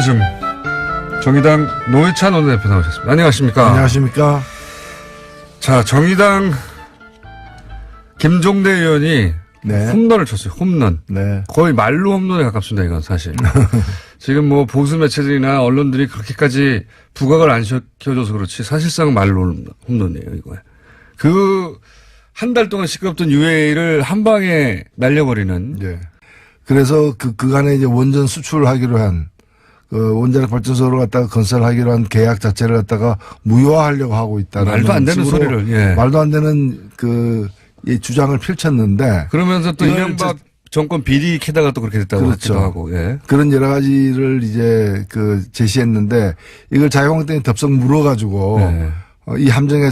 저널리즘 정의당 노회찬 원내대표 나오셨습니다. 안녕하십니까? 안녕하십니까? 자, 정의당 김종대 의원이 네. 홈런을 쳤어요. 홈런. 네. 거의 말로 홈런에 가깝습니다. 이건 사실. 지금 뭐 보수 매체들이나 언론들이 그렇게까지 부각을 안 시켜줘서 그렇지 사실상 말로 홈런이에요. 이거. 한 달 동안 시끄럽던 UA를 한 방에 날려버리는. 네. 그래서 그간에 이제 원전 수출하기로 한 원자력 발전소를 갖다가 건설하기로 한 계약 자체를 갖다가 무효화하려고 하고 있다는 말도 안 되는 소리를. 예. 말도 안 되는 이 주장을 펼쳤는데 그러면서 또 이명박 정권 비리 캐다가 또 그렇게 됐다고 그렇죠. 하고. 예. 그런 여러 가지를 이제 제시했는데 이걸 자유한국당이 덥석 물어가지고 네. 이 함정에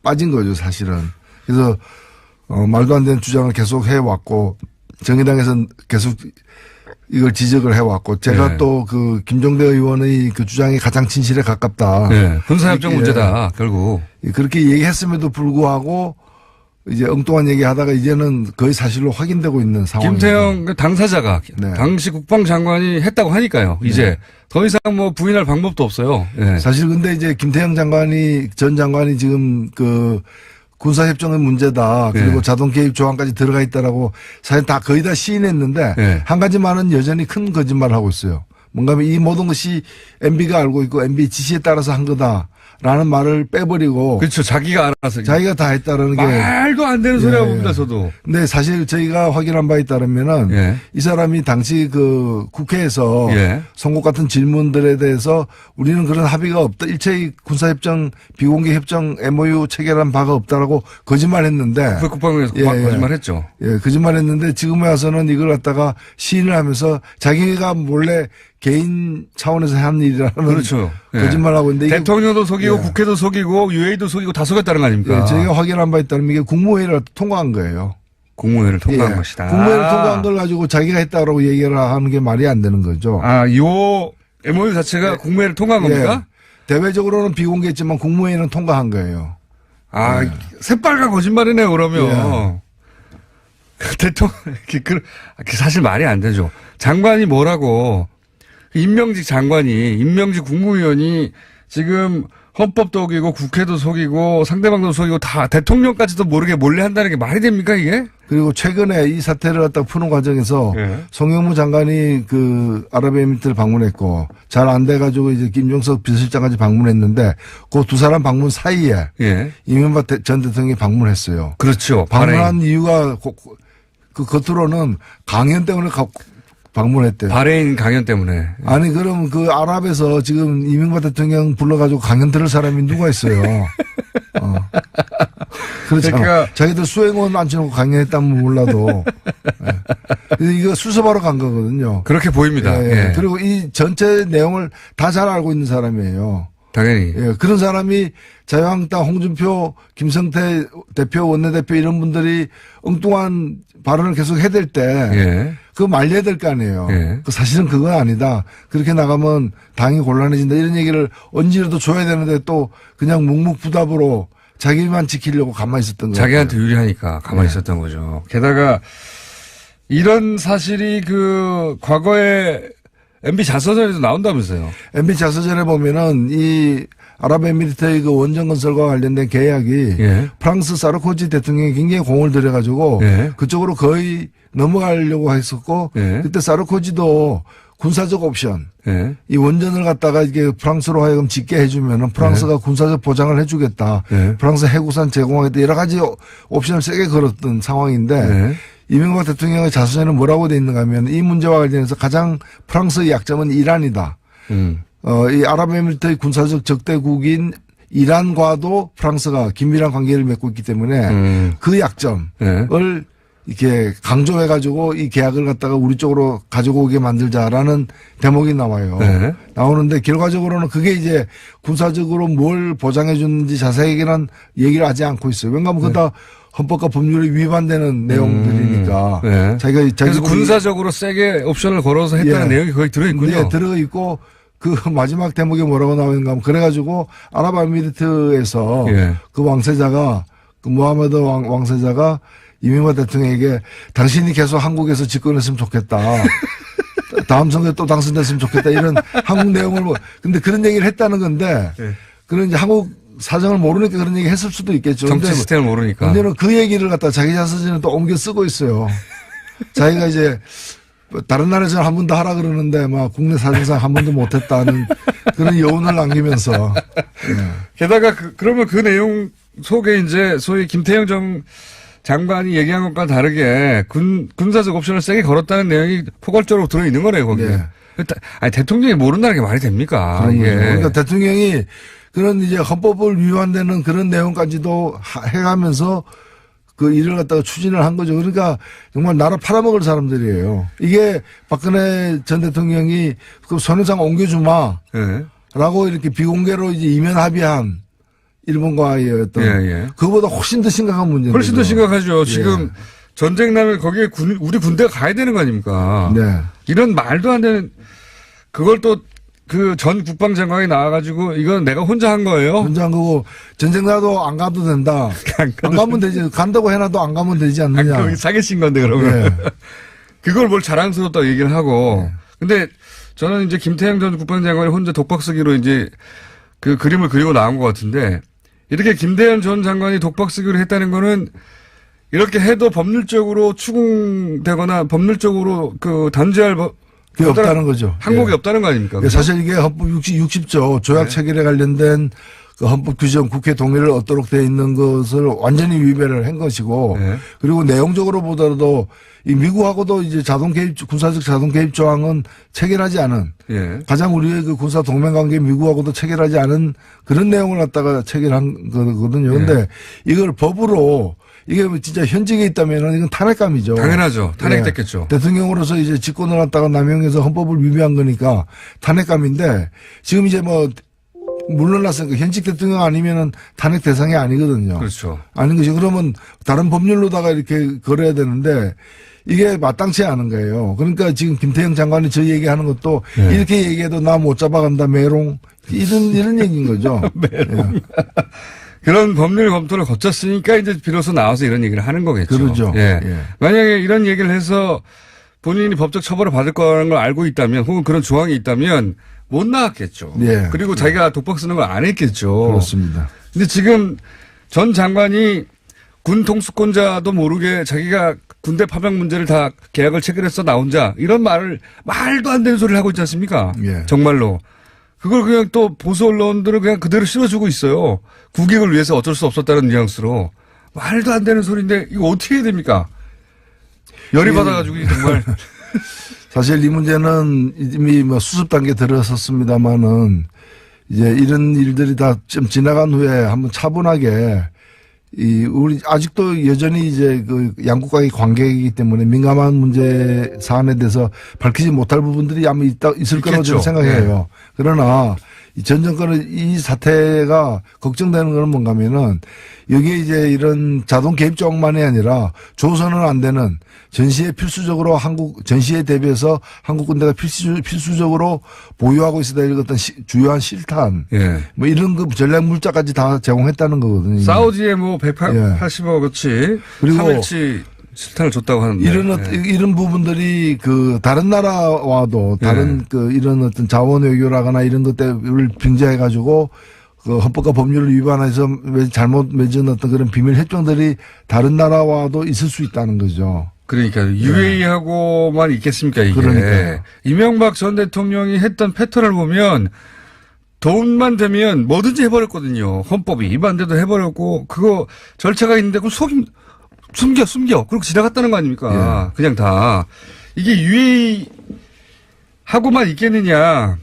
빠진 거죠 사실은. 그래서 말도 안 되는 주장을 계속 해왔고 정의당에서는 계속 이걸 지적을 해왔고 제가 네. 또 김종대 의원의 주장이 가장 진실에 가깝다. 네. 군사협정 문제다 결국. 그렇게 얘기했음에도 불구하고 이제 엉뚱한 얘기하다가 이제는 거의 사실로 확인되고 있는 상황입니다. 김태형 당사자가 네. 당시 국방장관이 했다고 하니까요. 이제 네. 더 이상 뭐 부인할 방법도 없어요. 네. 사실 근데 이제 김태형 전 장관이 지금 군사협정의 문제다. 그리고 네. 자동 개입 조항까지 들어가 있다라고 사실 거의 다 시인했는데 네. 한 가지만은 여전히 큰 거짓말을 하고 있어요. 뭔가 이 모든 것이 MB가 알고 있고 MB 지시에 따라서 한 거다라는 말을 빼버리고 그렇죠. 자기가 알아서. 자기가 다 했다라는 게 말도 안 되는 소리라고 예. 봅니다. 저도. 근데 사실 저희가 확인한 바에 따르면은 예. 이 사람이 당시 국회에서 예. 송곳 같은 질문들에 대해서 우리는 그런 합의가 없다. 일체의 군사협정 비공개 협정 MOU 체결한 바가 없다라고 거짓말했는데 국방부에서 예, 예. 거짓말했죠. 예, 거짓말했는데 지금에 와서는 이걸 갖다가 시인을 하면서 자기가 몰래 개인 차원에서 한 일이라는 그렇죠. 예. 거짓말하고 있는데 대통령도 속이고 예. 국회도 속이고 UA도 속이고 다 속였다는 거 아닙니까? 예, 저희가 확인한 바에 따르면 이게 국무회의를 통과한 거예요. 국무회의를 통과한 예. 것이다. 국무회의를 통과한 걸 가지고 자기가 했다라고 얘기를 하는 게 말이 안 되는 거죠. 요 MOU 자체가 국무회의를 통과한 겁니까? 대외적으로는 비공개했지만 국무회의는 통과한 거예요. 새빨간 거짓말이네요, 그러면. 예. 대통령, 사실 말이 안 되죠. 장관이 뭐라고, 임명직 국무위원이 지금 헌법도 속이고 국회도 속이고 상대방도 속이고 다 대통령까지도 모르게 몰래 한다는 게 말이 됩니까, 이게? 그리고 최근에 이 사태를 갖다 푸는 과정에서 예. 송영무 장관이 아랍에미리트를 방문했고 잘 안 돼가지고 이제 김종석 비서실장까지 방문했는데 그 두 사람 방문 사이에 예. 이명박 전 대통령이 방문했어요. 그렇죠. 방문한 이유가 겉으로는 강연 때문에 방문했대요. 바레인 강연 때문에. 아니 그럼 아랍에서 지금 이명박 대통령 불러가지고 강연 들을 사람이 누가 있어요. 그렇잖아. 그러니까 자기들 수행원 앉혀놓고 강연했다면 몰라도. 예. 이거 수습하러 간 거거든요. 그렇게 보입니다. 예. 예. 그리고 이 전체 내용을 다 잘 알고 있는 사람이에요. 당연히. 예. 그런 사람이 자유한국당 홍준표, 김성태 대표, 원내대표 이런 분들이 엉뚱한 발언을 계속 해댈 때 예. 그거 말려야 될 거 아니에요. 예. 사실은 그건 아니다. 그렇게 나가면 당이 곤란해진다. 이런 얘기를 언제라도 줘야 되는데 또 그냥 묵묵부답으로 자기만 지키려고 가만히 있었던 거예요. 자기한테 유리하니까 가만히 있었던 거죠. 게다가 이런 사실이 과거에 MB 자서전에도 나온다면서요. MB 자서전에 보면은 이 아랍에미리트의 원전 건설과 관련된 계약이 예. 프랑스 사르코지 대통령이 굉장히 공을 들여가지고 예. 그쪽으로 거의 넘어가려고 했었고 예. 그때 사르코지도 군사적 옵션 예. 이 원전을 갖다가 이게 프랑스로 하여금 짓게 해주면은 프랑스가 군사적 보장을 해주겠다. 예. 프랑스 해구산 제공하겠다. 여러 가지 옵션을 세게 걸었던 상황인데 예. 이명박 대통령의 자서전에 뭐라고 돼 있는가 하면 이 문제와 관련해서 가장 프랑스의 약점은 이란이다. 이 아랍에미리트의 군사적 적대국인 이란과도 프랑스가 긴밀한 관계를 맺고 있기 때문에 그 약점을 예. 이렇게 강조해가지고 이 계약을 갖다가 우리 쪽으로 가지고 오게 만들자라는 대목이 나와요. 네. 나오는데 결과적으로는 그게 이제 군사적으로 뭘 보장해 주는지 자세하게는 얘기를 하지 않고 있어요. 왜냐하면 그거 다 헌법과 법률에 위반되는 내용들이니까. 네. 그래서 자기 군사적으로 세게 옵션을 걸어서 했다는 예. 내용이 거기 들어있군요. 네, 들어 있고 마지막 대목에 뭐라고 나오는가 하면 그래가지고 아랍에미리트에서 예. 그 왕세자가 무하메드 왕세자가 이명박 대통령에게 당신이 계속 한국에서 집권했으면 좋겠다. 다음 선거에 또 당선됐으면 좋겠다 이런 한국 내용을 근데 그런 얘기를 했다는 건데 네. 그런 이제 한국 사정을 모르니까 그런 얘기 했을 수도 있겠죠. 정치 시스템을 모르니까. 문제는 그 얘기를 갖다 자기 자서전에 또 옮겨 쓰고 있어요. 자기가 이제 다른 나라에서는 한 번도 하라 그러는데 막 국내 사정상 한 번도 못했다는 그런 여운을 남기면서. 네. 게다가 그러면 그 내용 속에 이제 소위 김태형 장관이 얘기한 것과 다르게 군사적 옵션을 세게 걸었다는 내용이 포괄적으로 들어있는 거네요, 거기에. 네. 아니, 대통령이 모른다는 게 말이 됩니까? 그런 이게. 거죠. 그러니까 대통령이 그런 이제 헌법을 위반되는 그런 내용까지도 해가면서 그 일을 갖다가 추진을 한 거죠. 그러니까 정말 나라 팔아먹을 사람들이에요. 이게 박근혜 전 대통령이 그 손해상 옮겨주마. 네. 라고 이렇게 비공개로 이제 이면 합의한 일본과의 어떤. 예. 그거보다 훨씬 더 심각한 문제입니다. 훨씬 더 심각하죠. 지금 전쟁 나면 거기에 우리 군대가 가야 되는 거 아닙니까? 네. 이런 말도 안 되는 그걸 또 그 전 국방장관이 나와가지고 이건 내가 혼자 한 거예요. 혼자 한 거고 전쟁 나도 안 가도 된다. 안 가면 되지. 간다고 해놔도 안 가면 되지 않느냐. 거기 사기친 건데 그러면. 네. 그걸 뭘 자랑스럽다고 얘기를 하고. 근데 저는 이제 김태형 전 국방장관이 혼자 독박 쓰기로 이제 그 그림을 그리고 나온 것 같은데 이렇게 김대현 전 장관이 독박 쓰기로 했다는 거는 이렇게 해도 법률적으로 추궁되거나 법률적으로 그 단죄할 그게 없다는 거죠. 항목이 없다는 거 아닙니까? 사실 이게 헌법 60조 조약 체결에 관련된 그 헌법 규정 국회 동의를 얻도록 되어 있는 것을 완전히 위배를 한 것이고 그리고 내용적으로 보더라도 이 미국하고도 이제 군사적 자동 개입 조항은 체결하지 않은 가장 우리의 그 군사 동맹 관계 미국하고도 체결하지 않은 그런 내용을 갖다가 체결한 거거든요. 그런데 이걸 법으로 이게 진짜 현직에 있다면은 이건 탄핵감이죠. 당연하죠. 탄핵됐겠죠. 대통령으로서 이제 직권을 갖다가 남용해서 헌법을 위배한 거니까 탄핵감인데 지금 이제 뭐 물러났으니까 현직 대통령 아니면은 탄핵 대상이 아니거든요. 그렇죠. 아닌 것이 그러면 다른 법률로다가 이렇게 걸어야 되는데 이게 마땅치 않은 거예요. 그러니까 지금 김태형 장관이 저 얘기하는 것도 이렇게 얘기해도 나 못 잡아간다 메롱 이런 얘기인 거죠. 메롱. 그런 법률 검토를 거쳤으니까 이제 비로소 나와서 이런 얘기를 하는 거겠죠. 그렇죠. 만약에 이런 얘기를 해서 본인이 법적 처벌을 받을 거라는 걸 알고 있다면 혹은 그런 조항이 있다면 못 나왔겠죠. 그리고 자기가 독박 쓰는 걸 안 했겠죠. 그렇습니다. 근데 지금 전 장관이 군 통수권자도 모르게 자기가 군대 파병 문제를 다 계약을 체결해서 나 혼자 이런 말도 안 되는 소리를 하고 있지 않습니까? 정말로. 그걸 그냥 또 보수 언론들은 그냥 그대로 실어주고 있어요. 국익을 위해서 어쩔 수 없었다는 뉘앙스로. 말도 안 되는 소리인데 이거 어떻게 해야 됩니까? 열이 받아가지고 정말. 사실 이 문제는 이미 뭐 수습 단계 들어섰습니다만은 이제 이런 일들이 다 좀 지나간 후에 한번 차분하게 우리 아직도 여전히 이제 그 양국 간의 관계이기 때문에 민감한 문제 사안에 대해서 밝히지 못할 부분들이 아마 있을 거라고 저는 생각해요. 그러나 전 정권의 이 사태가 걱정되는 건 뭔가 하면은 여기에 이제 이런 자동 개입 조항만이 아니라 조선은 안 되는 전시에 필수적으로 전시에 대비해서 한국 군대가 필수적으로 보유하고 있어야 될 어떤 주요한 실탄. 뭐 이런 그 전략 물자까지 다 제공했다는 거거든요. 사우디에 뭐 180억어치 그리고 3일치 실탄을 줬다고 하는데. 이런 부분들이 그 다른 나라와도 다른 그 이런 어떤 자원 외교라거나 이런 것들을 빙자해 가지고 그 헌법과 법률을 위반해서 잘못 맺은 어떤 그런 비밀 협정들이 다른 나라와도 있을 수 있다는 거죠. 그러니까 UAE하고만 있겠습니까 이게. 그러니까요. 이명박 전 대통령이 했던 패턴을 보면 돈만 되면 뭐든지 해버렸거든요. 헌법이 위반돼도 해버렸고 그거 절차가 있는데 그걸 숨겨 그리고 지나갔다는 거 아닙니까. 그냥 다. 이게 UAE하고만 있겠느냐.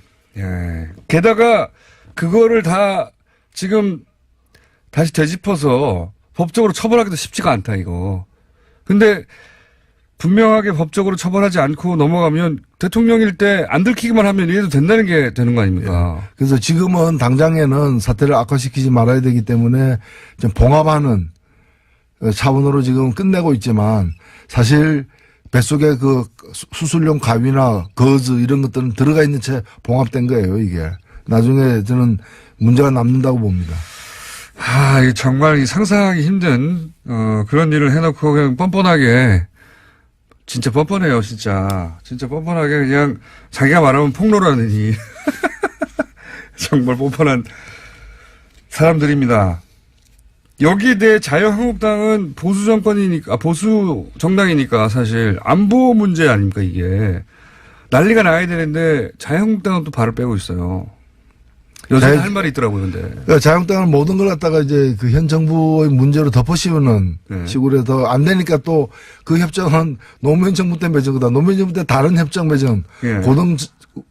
게다가 그거를 다 지금 다시 되짚어서 법적으로 처벌하기도 쉽지가 않다 이거. 근데 분명하게 법적으로 처벌하지 않고 넘어가면 대통령일 때 안 들키기만 하면 이래도 된다는 게 되는 거 아닙니까? 그래서 지금은 당장에는 사태를 악화시키지 말아야 되기 때문에 좀 봉합하는 차원으로 지금 끝내고 있지만 사실 뱃속에 그 수술용 가위나 거즈 이런 것들은 들어가 있는 채 봉합된 거예요 이게. 나중에 저는 문제가 남는다고 봅니다. 정말 상상하기 힘든 그런 일을 해놓고 그냥 뻔뻔하게 진짜 뻔뻔해요, 진짜. 진짜 뻔뻔하게 그냥 자기가 말하면 폭로라느니. 정말 뻔뻔한 사람들입니다. 여기에 대해 자유한국당은 보수 정권이니까, 보수 정당이니까 사실 안보 문제 아닙니까, 이게. 난리가 나야 되는데 자유한국당은 또 발을 빼고 있어요. 여전히 할 말이 있더라고요, 근데. 그러니까 자유한국당은 모든 걸 갖다가 이제 그 현 정부의 문제로 덮어씌우는 식으로 해서 안 되니까 또 그 협정은 노무현 정부 때 맺은 거다. 노무현 정부 때 다른 협정 맺은 고등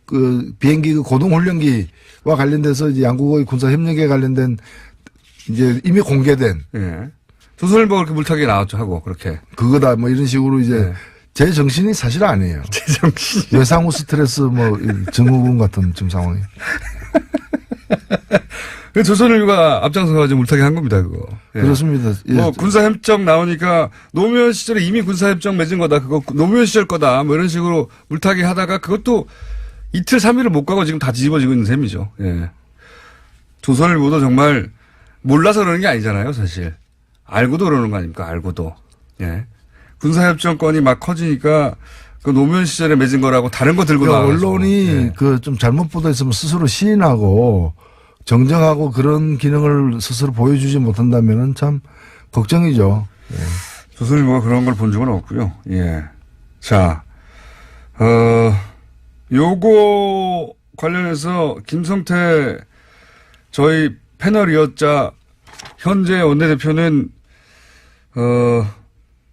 그 비행기 그 고등 훈련기와 관련돼서 이제 양국의 군사 협력에 관련된 이제 이미 공개된. 조선일보가 그렇게 물타기에 나왔죠, 하고, 그렇게. 그거다, 뭐 이런 식으로 이제 제 정신이 사실 아니에요. 제 정신. 외상후 스트레스 뭐 증후군 같은 지금 상황이. 조선일보가 앞장서가지고 물타기 한 겁니다, 그거. 그렇습니다. 뭐 군사협정 나오니까 노무현 시절에 이미 군사협정 맺은 거다, 그거 노무현 시절 거다, 뭐 이런 식으로 물타기 하다가 그것도 이틀, 3일을 못 가고 지금 다 뒤집어지고 있는 셈이죠. 조선일보도 정말 몰라서 그러는 게 아니잖아요, 사실. 알고도 그러는 거 아닙니까, 알고도. 군사협정권이 막 커지니까 그 노무현 시절에 맺은 거라고 다른 거 들고 나와서. 언론이 그 좀 잘못 보도했으면 스스로 시인하고 정정하고 그런 기능을 스스로 보여주지 못한다면은 참 걱정이죠. 조선일보가 그런 걸 본 적은 없고요. 자, 요거 관련해서 김성태 저희 패널이었자 현재 원내대표는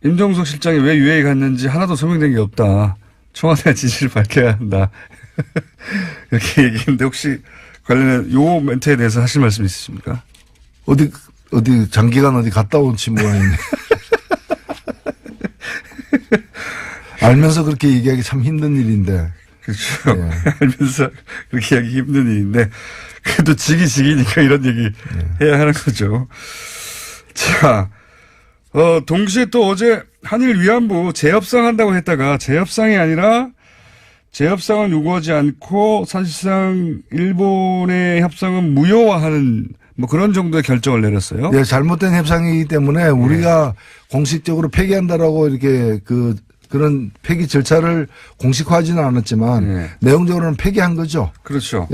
임종석 실장이 왜 UAE 갔는지 하나도 소명된 게 없다. 청와대 지시를 밝혀야 한다. 이렇게 얘기했는데 혹시 관련해 요 멘트에 대해서 하실 말씀 있으십니까? 어디 장기간 어디 갔다 온 친구가 있네. 알면서 그렇게 얘기하기 참 힘든 일인데. 그렇죠. 알면서 그렇게 하기 힘든 일인데 그래도 지기니까 이런 얘기 해야 하는 거죠. 자, 동시에 또 어제 한일 위안부 재협상 한다고 했다가 재협상이 아니라 재협상은 요구하지 않고 사실상 일본의 협상은 무효화하는 뭐 그런 정도의 결정을 내렸어요. 예, 잘못된 협상이기 때문에 우리가 공식적으로 폐기한다라고 이렇게 그런 폐기 절차를 공식화하지는 않았지만 내용적으로는 폐기한 거죠. 그렇죠.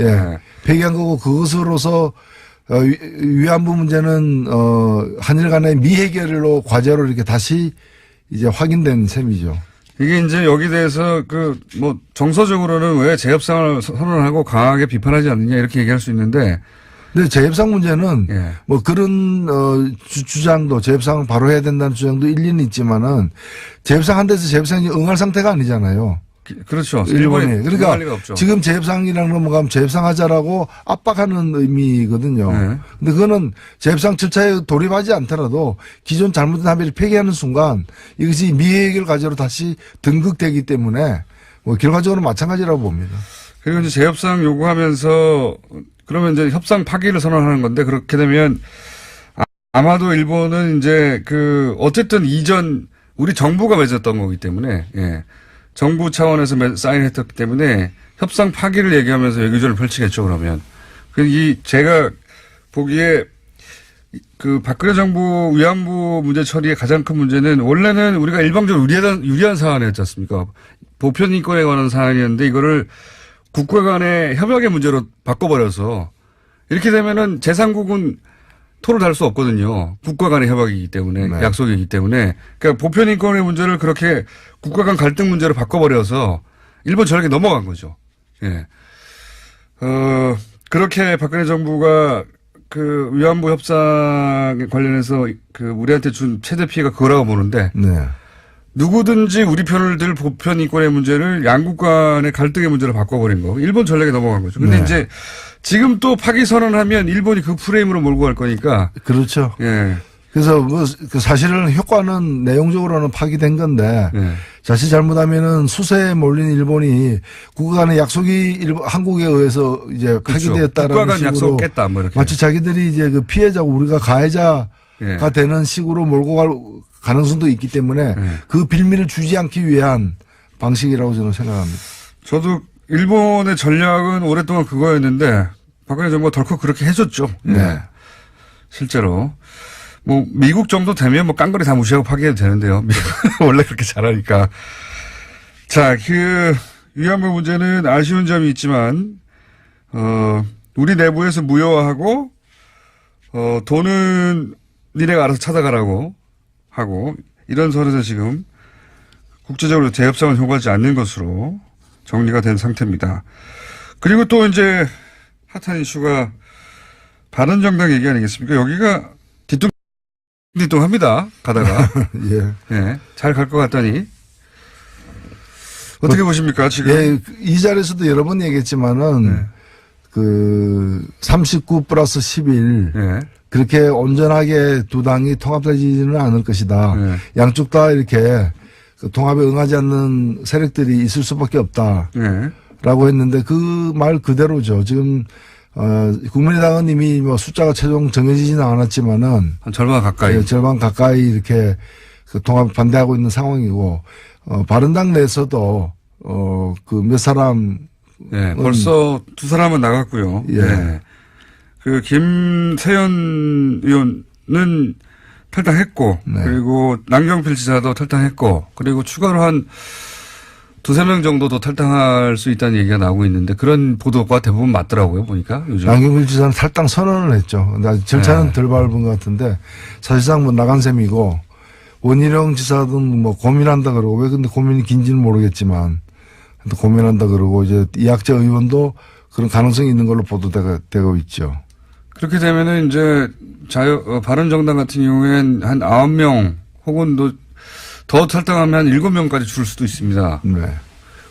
폐기한 거고 그것으로서 위안부 문제는 한일 간의 미해결로 과제로 이렇게 다시 이제 확인된 셈이죠. 이게 이제 여기 대해서 뭐 정서적으로는 왜 재협상을 선언하고 강하게 비판하지 않느냐 이렇게 얘기할 수 있는데. 근데 재협상 문제는 뭐 그런 주장도 재협상을 바로 해야 된다는 주장도 일리는 있지만은 재협상 한 데서 재협상이 응할 상태가 아니잖아요. 그렇죠. 일본이. 그러니까 지금 재협상이라는 건 뭐가 재협상하자라고 압박하는 의미거든요. 근데 그거는 재협상 절차에 돌입하지 않더라도 기존 잘못된 합의를 폐기하는 순간 이것이 미해결 과제로 다시 등극되기 때문에 뭐 결과적으로 마찬가지라고 봅니다. 그리고 이제 재협상 요구하면서 그러면 이제 협상 파기를 선언하는 건데 그렇게 되면 아마도 일본은 이제 어쨌든 이전 우리 정부가 맺었던 거기 때문에 정부 차원에서 사인했기 때문에 협상 파기를 얘기하면서 외교전을 펼치겠죠, 그러면. 제가 보기에 박근혜 정부 위안부 문제 처리의 가장 큰 문제는 원래는 우리가 일방적으로 유리한 사안이었지 않습니까? 보편 인권에 관한 사안이었는데 이거를 국가 간의 협약의 문제로 바꿔버려서 이렇게 되면은 제3국은 토를 달 수 없거든요. 국가 간의 협약이기 때문에, 약속이기 때문에. 그러니까 보편 인권의 문제를 그렇게 국가 간 갈등 문제로 바꿔버려서 일본 전략에 넘어간 거죠. 그렇게 박근혜 정부가 위안부 협상에 관련해서 우리한테 준 최대 피해가 그거라고 보는데. 누구든지 우리 편을 들 보편 인권의 문제를 양국 간의 갈등의 문제로 바꿔버린 거. 일본 전략에 넘어간 거죠. 근데 이제 지금 또 파기 선언하면 일본이 그 프레임으로 몰고 갈 거니까. 그렇죠. 그래서 사실은 효과는 내용적으로는 파기된 건데 자칫 잘못하면은 수세에 몰린 일본이 국가 간의 약속이 한국에 의해서 이제 파기되었다라는 국가 간 식으로 약속 깼다 뭐 이렇게. 마치 자기들이 이제 피해자고 우리가 가해자가 되는 식으로 몰고 갈 가능성도 있기 때문에 그 빌미를 주지 않기 위한 방식이라고 저는 생각합니다. 저도 일본의 전략은 오랫동안 그거였는데 박근혜 정부가 덜컥 그렇게 해줬죠. 실제로. 뭐 미국 정도 되면 뭐 깡그리 다 무시하고 파기해도 되는데요. 미국은 원래 그렇게 잘하니까. 자, 위안부 문제는 아쉬운 점이 있지만, 우리 내부에서 무효화하고, 돈은 니네가 알아서 찾아가라고 하고, 이런 선에서 지금 국제적으로 재협상을 요구하지 않는 것으로 정리가 된 상태입니다. 그리고 또 이제 핫한 이슈가 바른정당 얘기 아니겠습니까? 여기가 뒤뚱뒤뚱합니다. 가다가. 예. 예. 잘 갈 것 같다니. 어떻게 보십니까, 지금? 예, 이 자리에서도 여러 번 얘기했지만은, 39 플러스 11. 예. 그렇게 온전하게 두 당이 통합되지는 않을 것이다. 예. 양쪽 다 이렇게 그 통합에 응하지 않는 세력들이 있을 수밖에 없다. 예. 라고 했는데 그 말 그대로죠. 지금, 국민의당은 이미 뭐 숫자가 최종 정해지지는 않았지만은. 한 절반 가까이. 예, 절반 가까이 이렇게 그 통합 반대하고 있는 상황이고, 바른당 내에서도, 그 몇 사람. 예, 벌써 두 사람은 나갔고요. 예. 예. 김세연 의원은 탈당했고, 네. 그리고 남경필 지사도 탈당했고, 그리고 추가로 한 두세 명 정도도 탈당할 수 있다는 얘기가 나오고 있는데 그런 보도가 대부분 맞더라고요, 보니까 요즘. 남경필 지사는 탈당 선언을 했죠. 근데 아직 절차는 네. 덜 밟은 것 같은데 사실상 뭐 나간 셈이고 원희룡 지사도 뭐 고민한다 그러고 왜 근데 고민이 긴지는 모르겠지만 또 고민한다 그러고 이제 이학재 의원도 그런 가능성이 있는 걸로 보도되고 있죠. 그렇게 되면은 이제 바른정당 같은 경우엔 한 9명 혹은 더 탈당하면 한 7명까지 줄 수도 있습니다. 네.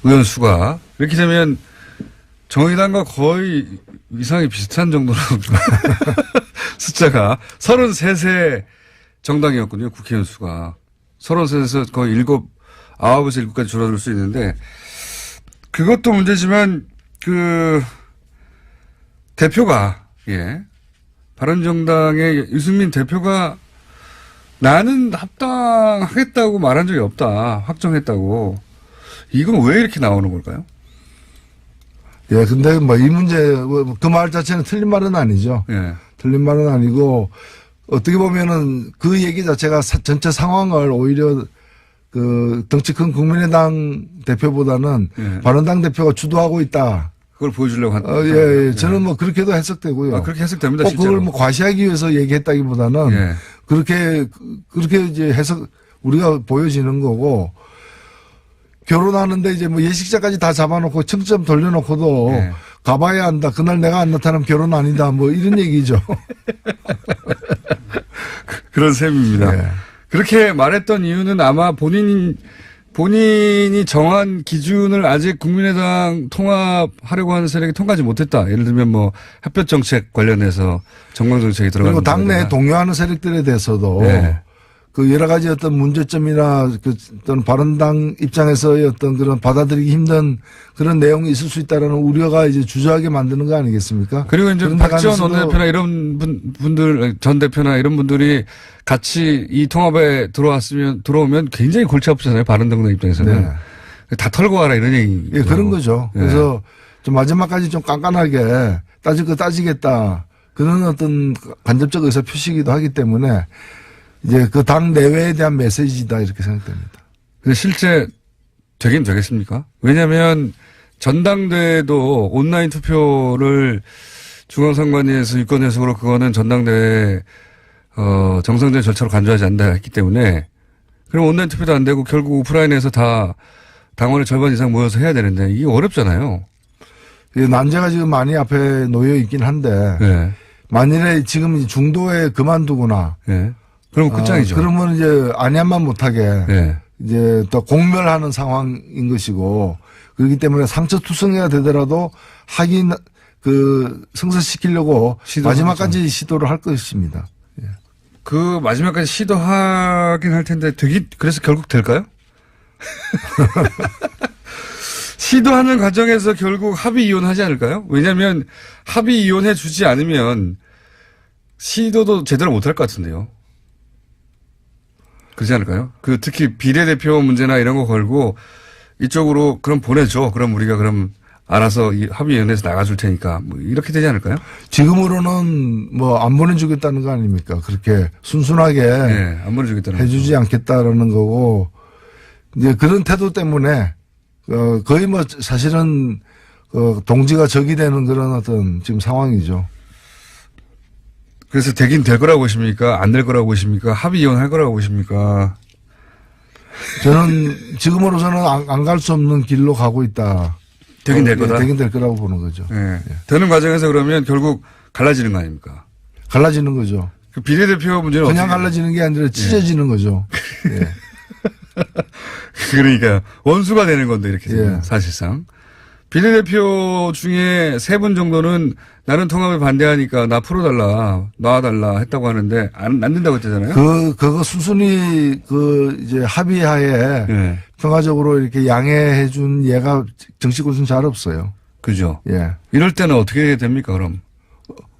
의원 수가. 이렇게 되면 정의당과 거의 위상이 비슷한 정도로 숫자가 33세 정당이었군요. 국회의원 수가. 33에서 거의 9에서 7까지 줄어들 수 있는데 그것도 문제지만 대표가 바른정당의 유승민 대표가 나는 합당하겠다고 말한 적이 없다. 확정했다고. 이건 왜 이렇게 나오는 걸까요? 예, 근데 뭐 이 문제, 그 말 자체는 틀린 말은 아니죠. 예. 틀린 말은 아니고 어떻게 보면은 그 얘기 자체가 전체 상황을 오히려 그 덩치 큰 국민의당 대표보다는 예. 바른당 대표가 주도하고 있다. 그걸 보여주려고 한. 예. 저는 뭐 그렇게도 해석되고요. 그렇게 해석됩니다. 꼭 실제로. 그걸 뭐 과시하기 위해서 얘기했다기보다는 예. 그렇게 이제 해석 우리가 보여지는 거고 결혼하는데 이제 뭐 예식자까지 다 잡아놓고 청점 돌려놓고도 예. 가봐야 한다. 그날 내가 안 나타나면 결혼 아니다. 뭐 이런 얘기죠. 그런 셈입니다. 예. 그렇게 말했던 이유는 아마 본인이 정한 기준을 아직 국민의당 통합하려고 하는 세력이 통과하지 못했다. 예를 들면 뭐 햇볕 정책 관련해서 정강 정책이 들어가는 그리고 당내에 동요하는 세력들에 대해서도 네. 그 여러 가지 어떤 문제점이나 그 어떤 바른당 입장에서의 어떤 그런 받아들이기 힘든 그런 내용이 있을 수 있다라는 우려가 이제 주저하게 만드는 거 아니겠습니까? 그리고 이제 그런 데 박지원 가면서도 원내대표나 이런 분들, 전 대표나 이런 분들이 같이 이 통합에 들어오면 굉장히 골치 아프잖아요. 바른정당 입장에서는. 네. 다 털고 와라 이런 얘기. 예, 그런 거죠. 네. 그래서 좀 마지막까지 좀 깐깐하게 따질 거 따지겠다. 그런 어떤 간접적 의사 표시이기도 하기 때문에 이제 그 당 내외에 대한 메시지다 이렇게 생각됩니다. 근데 실제 되긴 되겠습니까? 왜냐하면 전당대회도 온라인 투표를 중앙선관위에서 유권 해석으로 그거는 전당대회 정상적인 절차로 간주하지 않는다 했기 때문에 그럼 온라인 투표도 안 되고 결국 오프라인에서 다 당원의 절반 이상 모여서 해야 되는데 이게 어렵잖아요. 난제가 지금 많이 앞에 놓여 있긴 한데 네. 만일에 지금 중도에 그만두거나 네. 그럼 끝장이죠. 그러면 이제 안양만 못하게 네. 이제 또 공멸하는 상황인 것이고 그렇기 때문에 상처투성이가 되더라도 하긴 그 성사시키려고 마지막까지 시도를 할 것입니다. 예. 그 마지막까지 시도하긴 할 텐데 그래서 결국 될까요? 시도하는 과정에서 결국 합의 이혼하지 않을까요? 왜냐하면 합의 이혼해 주지 않으면 시도도 제대로 못할 것 같은데요. 그렇지 않을까요? 특히 비례대표 문제나 이런 거 걸고 이쪽으로 그럼 보내줘. 그럼 우리가 그럼 알아서 이 합의위원회에서 나가줄 테니까 뭐 이렇게 되지 않을까요? 지금으로는 뭐 안 보내주겠다는 거 아닙니까? 그렇게 순순하게 네, 안 보내주겠다는 해주지 않겠다라는 거고 이제 그런 태도 때문에 거의 뭐 사실은 동지가 적이 되는 그런 어떤 지금 상황이죠. 그래서 되긴 될 거라고 보십니까? 안 될 거라고 보십니까? 합의 이혼할 거라고 보십니까? 저는 지금으로서는 안 갈 수 없는 길로 가고 있다. 되긴 될 거다. 되긴 될 거라고 보는 거죠. 예. 되는 과정에서 그러면 결국 갈라지는 거 아닙니까? 갈라지는 거죠. 그 비례대표 문제는 그냥 어떻게 갈라지는 게 아니라 찢어지는 거죠. 예. 그러니까 원수가 되는 건데 이렇게 되면 예. 사실상. 비례대표 중에 3분 정도는 나는 통합에 반대하니까 나 풀어달라, 놔달라 했다고 하는데 안 된다고 했잖아요. 그거 순순히 이제 합의하에 예. 평화적으로 이렇게 양해해 준 예가 정치 곳은 잘 없어요. 그죠. 예. 이럴 때는 어떻게 됩니까, 그럼?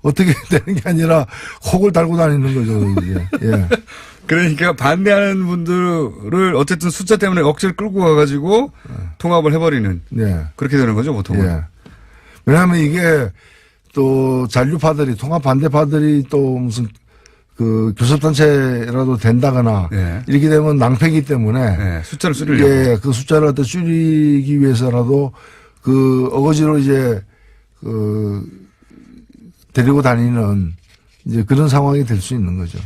어떻게 되는 게 아니라 혹을 달고 다니는 거죠, 이제. 예. 그러니까 반대하는 분들을 어쨌든 숫자 때문에 억지로 끌고 가가지고 통합을 해버리는. 예. 그렇게 되는 거죠, 보통은. 예. 왜냐하면 이게 또 잔류파들이 통합 반대파들이 또 무슨 교섭단체라도 된다거나 예. 이렇게 되면 낭패기 때문에 예. 숫자를 줄이려고. 예, 그 숫자를 갖다 줄이기 위해서라도 어거지로 이제 데리고 다니는 이제 그런 상황이 될 수 있는 거죠.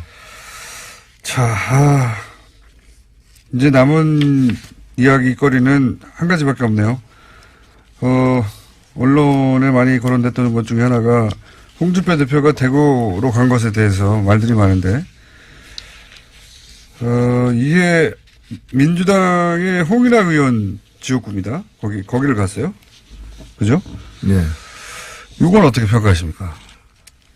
자, 이제 남은 이야기거리는 한 가지밖에 없네요. 언론에 많이 거론됐던 것 중에 하나가 홍준표 대표가 대구로 간 것에 대해서 말들이 많은데, 이게 민주당의 홍일학 의원 지역구입니다. 거기를 갔어요. 그죠? 예. 이건 어떻게 평가하십니까?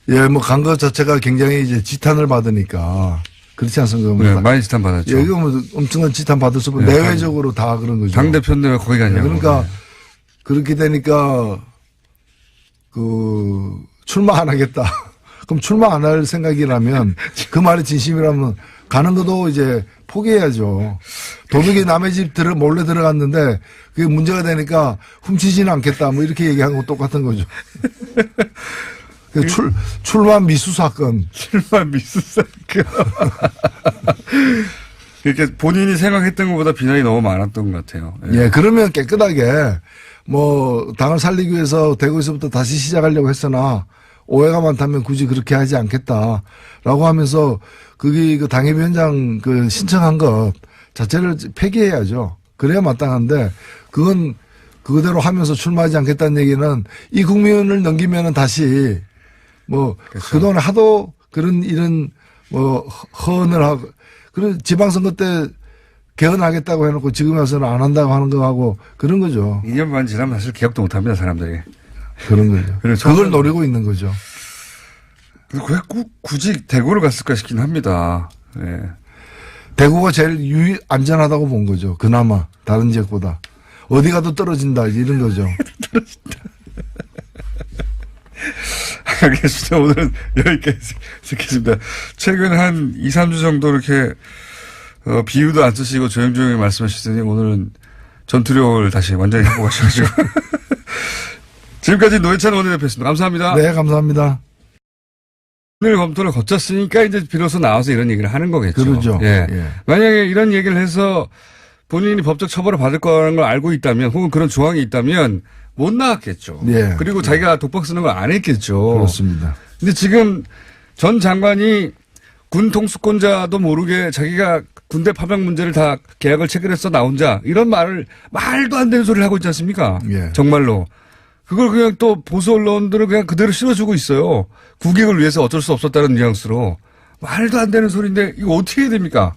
예, 뭐 간 것 자체가 굉장히 이제 지탄을 받으니까 그렇지 않습니까? 네, 많이 지탄 받았죠. 예, 이거 뭐 엄청난 지탄 받을 수 없고 네, 내외적으로 다 그런 거죠. 당대표인데 왜 거기 갔냐고. 그러니까 네. 그렇게 되니까 출마 안 하겠다. 그럼 출마 안 할 생각이라면 그 말이 진심이라면 가는 것도 이제 포기해야죠. 도둑이 남의 집 몰래 들어갔는데 그게 문제가 되니까 훔치지는 않겠다. 뭐 이렇게 얘기한 거 똑같은 거죠. 출마 미수 사건. 출마 미수 사건. 이렇게 본인이 생각했던 것보다 비난이 너무 많았던 것 같아요. 예. 예, 그러면 깨끗하게 뭐 당을 살리기 위해서 대구에서부터 다시 시작하려고 했으나 오해가 많다면 굳이 그렇게 하지 않겠다라고 하면서 그게 당협위원장 신청한 것 자체를 폐기해야죠. 그래야 마땅한데 그건 그대로 하면서 출마하지 않겠다는 얘기는 이 국면을 넘기면은 다시 뭐 그렇죠. 그동안 하도 이런 허언을 하고 그런 지방선거 때 개헌하겠다고 해놓고 지금 와서는 안 한다고 하는 거하고 그런 거죠. 2년 반 지나면 사실 기억도 못 합니다, 사람들이. 그런 거죠. 그걸 노리고 있는 거죠. 왜 굳이 대구를 갔을까 싶긴 합니다. 예. 대구가 제일 안전하다고 본 거죠. 그나마 다른 지역보다. 어디 가도 떨어진다 이런 거죠. 떨어진다. 알겠습니다. 오늘은 여기까지 듣겠습니다. 최근 한 2, 3주 정도 이렇게 비유도 안 쓰시고 조용조용히 말씀하시더니 오늘은 전투력을 다시 완전히 갖고 가셔가지고. 지금까지 노회찬 원내대표였습니다. 감사합니다. 네, 감사합니다. 오늘 검토를 거쳤으니까 이제 비로소 나와서 이런 얘기를 하는 거겠죠. 그렇죠. 예. 예. 만약에 이런 얘기를 해서 본인이 법적 처벌을 받을 거라는 걸 알고 있다면 혹은 그런 조항이 있다면 못 나왔겠죠. 예. 그리고 자기가 독박 쓰는 걸 안 했겠죠. 그렇습니다. 근데 지금 전 장관이 군 통수권자도 모르게 자기가 군대 파병 문제를 다 계약을 체결해서 나 혼자 이런 말도 안 되는 소리를 하고 있지 않습니까? 예. 정말로. 그걸 그냥 또 보수 언론들은 그냥 그대로 실어주고 있어요. 국익을 위해서 어쩔 수 없었다는 뉘앙스로. 말도 안 되는 소리인데 이거 어떻게 해야 됩니까?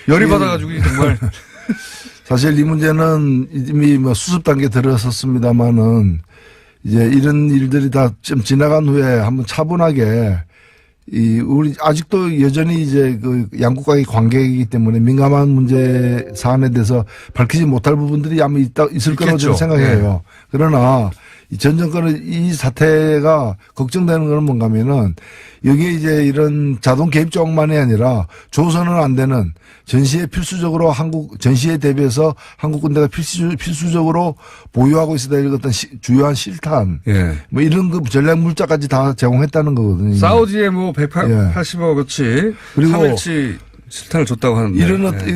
열이 받아가지고 정말. 사실 이 문제는 이미 수습 단계 들어섰습니다만은 이제 이런 일들이 다 좀 지나간 후에 한번 차분하게 우리 아직도 여전히 이제 양국 간의 관계이기 때문에 민감한 문제 사안에 대해서 밝히지 못할 부분들이 아마 있을 거라고 저는 생각해요. 네. 그러나 전 정권의 이 사태가 걱정되는 건 뭔가 하면은 여기에 이제 이런 자동 개입 조항만이 아니라 조선은 안 되는 전시에 필수적으로 전시에 대비해서 한국 군대가 필수적으로 보유하고 있어야 될 어떤 주요한 실탄. 예. 뭐 이런 전략 물자까지 다 제공했다는 거거든요. 사우디에 180억어치. 그리고 3일치 실탄을 줬다고 하는데.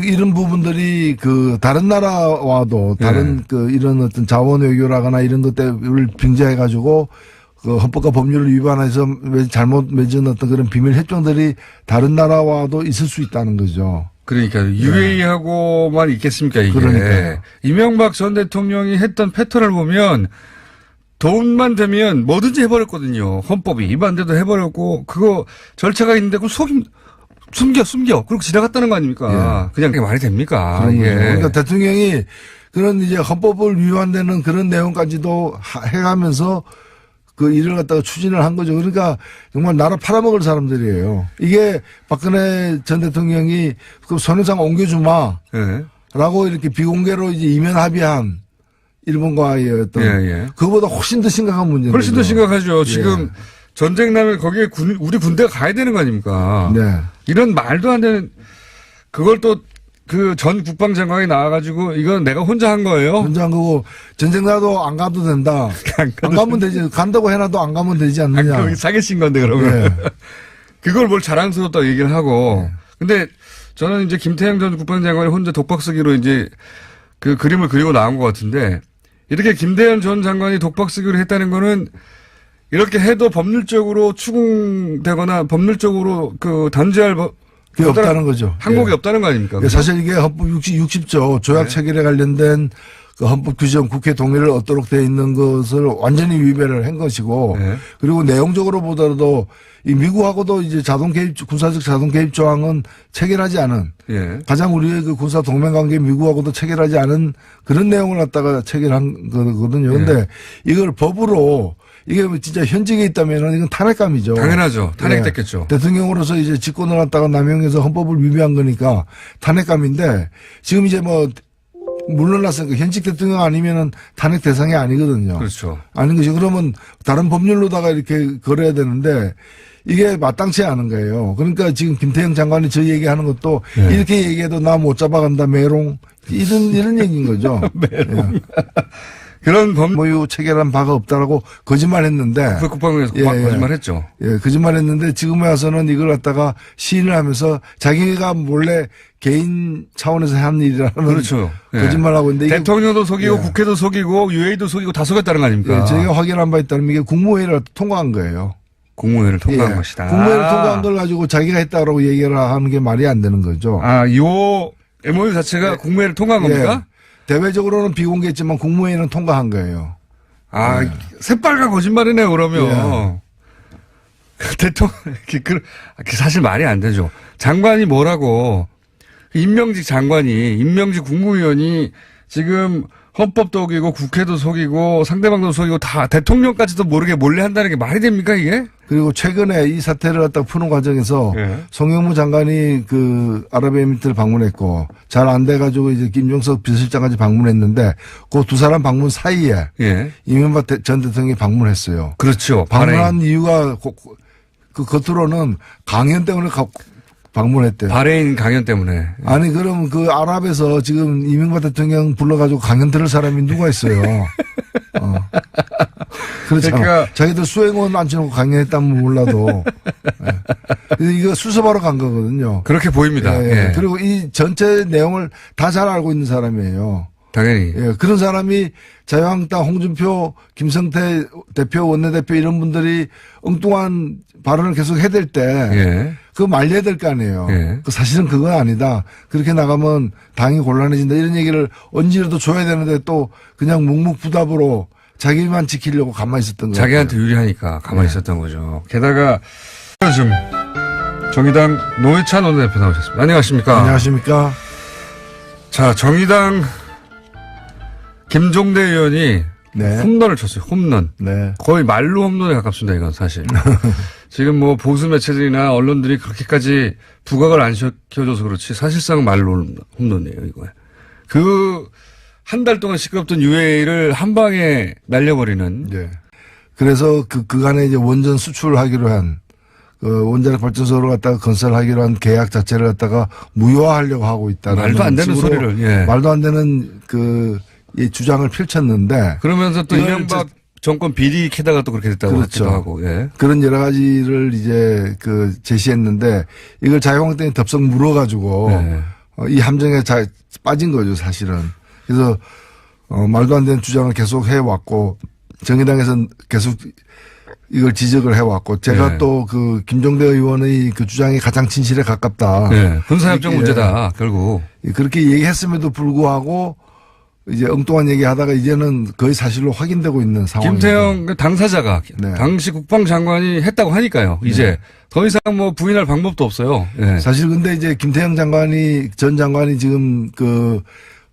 이런 부분들이 다른 나라와도 다른 이런 어떤 자원 외교라거나 이런 것들을 빙자해가지고 헌법과 법률을 위반해서 잘못 맺은 어떤 그런 비밀 협정들이 다른 나라와도 있을 수 있다는 거죠. 그러니까 UAE하고만 있겠습니까 이게. 그러니까요. 이명박 전 대통령이 했던 패턴을 보면 돈만 되면 뭐든지 해버렸거든요. 헌법이 위반돼도 해버렸고 그거 절차가 있는데 그걸 숨겨 그렇게 지나갔다는 거 아닙니까? 그냥 그게 말이 됩니까? 그러니까 대통령이 그런 이제 헌법을 위반되는 그런 내용까지도 해가면서 그 일을 갖다가 추진을 한 거죠. 그러니까 정말 나라 팔아먹을 사람들이에요. 이게 박근혜 전 대통령이 그 손해상 옮겨주마. 라고 이렇게 비공개로 이제 이면 합의한 일본과의 어떤. 그거보다 훨씬 더 심각한 문제죠. 훨씬 더 심각하죠. 지금 전쟁 나면 거기에 우리 군대가 가야 되는 거 아닙니까? 이런 말도 안 되는 그걸 또 그 전 국방장관이 나와가지고 이건 내가 혼자 한 거예요. 혼자 한 거고 전쟁 나도 안 가도 된다. 안 가면 되지. 간다고 해놔도 안 가면 되지 않느냐. 사기친 건데 그러면. 그걸 뭘 자랑스럽다고 얘기를 하고. 근데 저는 이제 김태형 전 국방장관이 혼자 독박 쓰기로 이제 그 그림을 그리고 나온 것 같은데 이렇게 김대현 전 장관이 독박 쓰기로 했다는 거는 이렇게 해도 법률적으로 추궁되거나 법률적으로 단죄할 그게 없다는 거죠. 항목이 없다는 거 아닙니까? 사실 이게 헌법 60조 조약 체결에 관련된 그 헌법 규정 국회 동의를 얻도록 되어 있는 것을 완전히 위배를 한 것이고 그리고 내용적으로 보더라도 이 미국하고도 이제 군사적 자동 개입 조항은 체결하지 않은 가장 우리의 그 군사 동맹 관계 미국하고도 체결하지 않은 그런 내용을 갖다가 체결한 거거든요. 그런데 이걸 법으로 이게 진짜 현직에 있다면 이건 탄핵감이죠. 당연하죠. 탄핵됐겠죠. 대통령으로서 이제 직권을 갖다가 남용해서 헌법을 위배한 거니까 탄핵감인데 지금 이제 물러났으니까 현직 대통령 아니면은 탄핵 대상이 아니거든요. 그렇죠. 아닌 것이 그러면 다른 법률로다가 이렇게 걸어야 되는데 이게 마땅치 않은 거예요. 그러니까 지금 김태형 장관이 저 얘기하는 것도 이렇게 얘기해도 나 못 잡아간다 메롱 이런 얘기인 거죠. 메롱. 그런 법무유 체결한 바가 없다라고 거짓말했는데. 그 국방부에서 거짓말했죠. 거짓말했는데 지금에 와서는 이걸 갖다가 시인을 하면서 자기가 몰래 개인 차원에서 한 일이라는. 그렇죠. 거짓말하고 있는데. 대통령도 속이고 국회도 속이고 UAE도 속이고 다 속였다는 거 아닙니까? 저희가 확인한 바 있다면 이게 국무회의를 통과한 거예요. 국무회의를 통과한 것이다. 국무회의를 통과한 걸 가지고 자기가 했다라고 얘기를 하는 게 말이 안 되는 거죠. 요 MOU 자체가 국무회의를 통과한 겁니까? 대외적으로는 비공개했지만 국무회의는 통과한 거예요. 새빨간 거짓말이네요, 그러면. 대통령, 사실 말이 안 되죠. 장관이 뭐라고, 임명직 국무위원이 지금 헌법도 속이고 국회도 속이고 상대방도 속이고 다 대통령까지도 모르게 몰래 한다는 게 말이 됩니까, 이게? 그리고 최근에 이 사태를 갖다 푸는 과정에서 송영무 장관이 아랍에미리트를 방문했고 잘 안 돼가지고 이제 김종석 비서실장까지 방문했는데 그 두 사람 방문 사이에 이명박 전 대통령이 방문했어요. 그렇죠. 방문한 이유가 겉으로는 강연 때문에 방문했대요. 바레인 강연 때문에. 아니 그럼 아랍에서 지금 이명박 대통령 불러가지고 강연 들을 사람이 누가 있어요. 그렇잖아. 그러니까 자기들 수행원 앉혀놓고 강연했다면 몰라도. 이거 수습하러 간 거거든요. 그렇게 보입니다. 그리고 이 전체 내용을 다 잘 알고 있는 사람이에요. 당연히. 그런 사람이 자유한국당 홍준표, 김성태 대표, 원내대표 이런 분들이 엉뚱한 발언을 계속 해댈 때 그거 말려야 될 거 아니에요. 사실은 그건 아니다. 그렇게 나가면 당이 곤란해진다. 이런 얘기를 언제라도 줘야 되는데 또 그냥 묵묵부답으로 자기만 지키려고 가만히 있었던 거예요. 자기한테 유리하니까 가만히 있었던 거죠. 게다가 요즘 정의당 노회찬 원내대표 나오셨습니다. 안녕하십니까? 안녕하십니까? 자, 정의당 김종대 의원이 홈런을 쳤어요. 홈런. 거의 말로 홈런에 가깝습니다. 이건 사실. 지금 보수 매체들이나 언론들이 그렇게까지 부각을 안 시켜줘서 그렇지 사실상 말로 홈런이에요. 이거. 한 달 동안 시끄럽던 UAE를 한 방에 날려버리는. 그래서 그간에 이제 원전 수출하기로 한 원자력 발전소를 갖다가 건설하기로 한 계약 자체를 갖다가 무효화하려고 하고 있다는 말도 안 되는 소리를. 말도 안 되는 이 주장을 펼쳤는데 그러면서 또 이명박 정권 비리 캐다가 또 그렇게 됐다고 그렇죠. 하기도 하고. 예. 그런 여러 가지를 이제 제시했는데 이걸 자유한국당이 덥석 물어가지고 네. 이 함정에 빠진 거죠, 사실은. 그래서 말도 안 되는 주장을 계속 해왔고 정의당에서는 계속 이걸 지적을 해왔고 제가 네. 또 그 김종대 의원의 그 주장이 가장 진실에 가깝다. 네. 군사협정 이렇게, 문제다, 결국. 그렇게 얘기했음에도 불구하고 이제 엉뚱한 얘기하다가 이제는 거의 사실로 확인되고 있는 상황입니다. 김태형 당사자가 네. 당시 국방장관이 했다고 하니까요. 이제 더 이상 뭐 부인할 방법도 없어요. 네. 사실 근데 이제 김태형 전 장관이 지금 그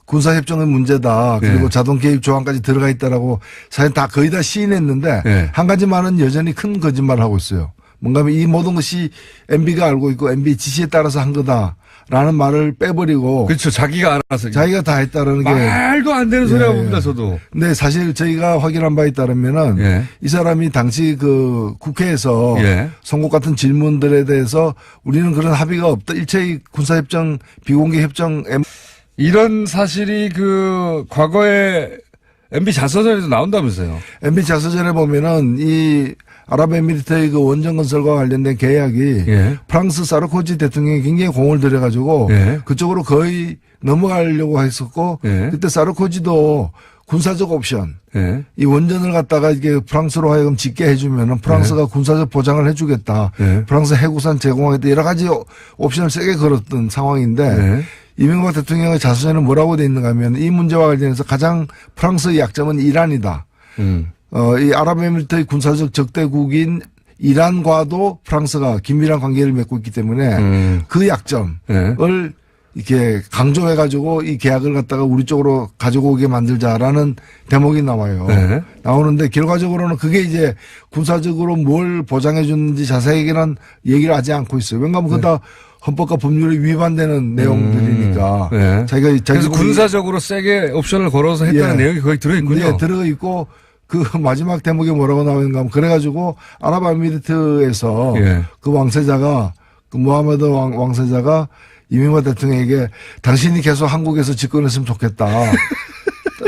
군사협정의 문제다. 그리고 네. 자동 개입 조항까지 들어가 있다라고 사실 다 거의 다 시인했는데 네. 한 가지만은 여전히 큰 거짓말을 하고 있어요. 뭔가 하면 이 모든 것이 MB가 알고 있고 MB 지시에 따라서 한 거다라는 말을 빼버리고 그렇죠. 자기가 알아서. 자기가 다 했다라는 게. 말도 안 되는 소리라고 예, 봅니다, 저도. 근데 사실 저희가 확인한 바에 따르면은 예. 이 사람이 당시 그 국회에서 예. 선거 같은 질문들에 대해서 우리는 그런 합의가 없다. 일체의 군사협정, 비공개 협정 이런 사실이 그 과거에 MB 자서전에도 나온다면서요. MB 자서전에 보면은 이 아랍에미리트의 그 원전 건설과 관련된 계약이 예. 프랑스 사르코지 대통령이 굉장히 공을 들여가지고 예. 그쪽으로 거의 넘어가려고 했었고 예. 그때 사르코지도 군사적 옵션 예. 이 원전을 갖다가 이게 프랑스로 하여금 짓게 해주면은 프랑스가 군사적 보장을 해주겠다. 예. 프랑스 해구산 제공하겠다. 여러 가지 옵션을 세게 걸었던 상황인데 예. 이명박 대통령의 자서전에 뭐라고 돼 있는가 하면 이 문제와 관련해서 가장 프랑스의 약점은 이란이다. 이 아랍에미리트의 군사적 적대국인 이란과도 프랑스가 긴밀한 관계를 맺고 있기 때문에 그 약점을 이렇게 강조해가지고 이 계약을 갖다가 우리 쪽으로 가지고 오게 만들자라는 대목이 나와요. 네. 나오는데 결과적으로는 그게 이제 군사적으로 뭘 보장해 주는지 자세하게는 얘기를 하지 않고 있어요. 왜냐하면 그거 다 헌법과 법률에 위반되는 내용들이니까. 네. 자기가 그래서 군사적으로 세게 옵션을 걸어서 했다는 예. 내용이 거기 들어있군요. 네, 들어있고 그 마지막 대목에 뭐라고 나오는가 하면 그래가지고 아랍에미리트에서 예. 그 왕세자가 그 무하메드 왕세자가 이명박 대통령에게 당신이 계속 한국에서 집권했으면 좋겠다.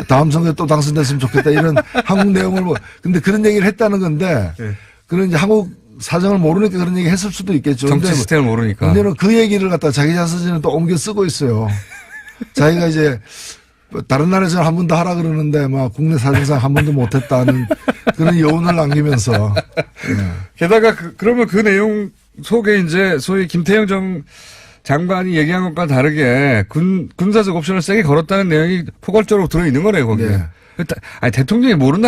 다음 선거에 또 당선됐으면 좋겠다. 이런 한국 내용을 근데 그런 얘기를 했다는 건데 예. 그런 이제 한국 사정을 모르니까 그런 얘기 했을 수도 있겠죠. 정치 시스템을 모르니까. 문제는 그 얘기를 갖다 자기 자서전에 또 옮겨 쓰고 있어요. 자기가 이제 다른 나라에서는 한 번도 하라 그러는데 막 국내 사정상 한 번도 못했다는 그런 여운을 남기면서. 예. 게다가 그러면 그 내용 속에 이제 소위 김태형 장관이 얘기한 것과 다르게 군사적 옵션을 세게 걸었다는 내용이 포괄적으로 들어있는 거네요, 거기에. 네. 아니, 대통령이 모른다는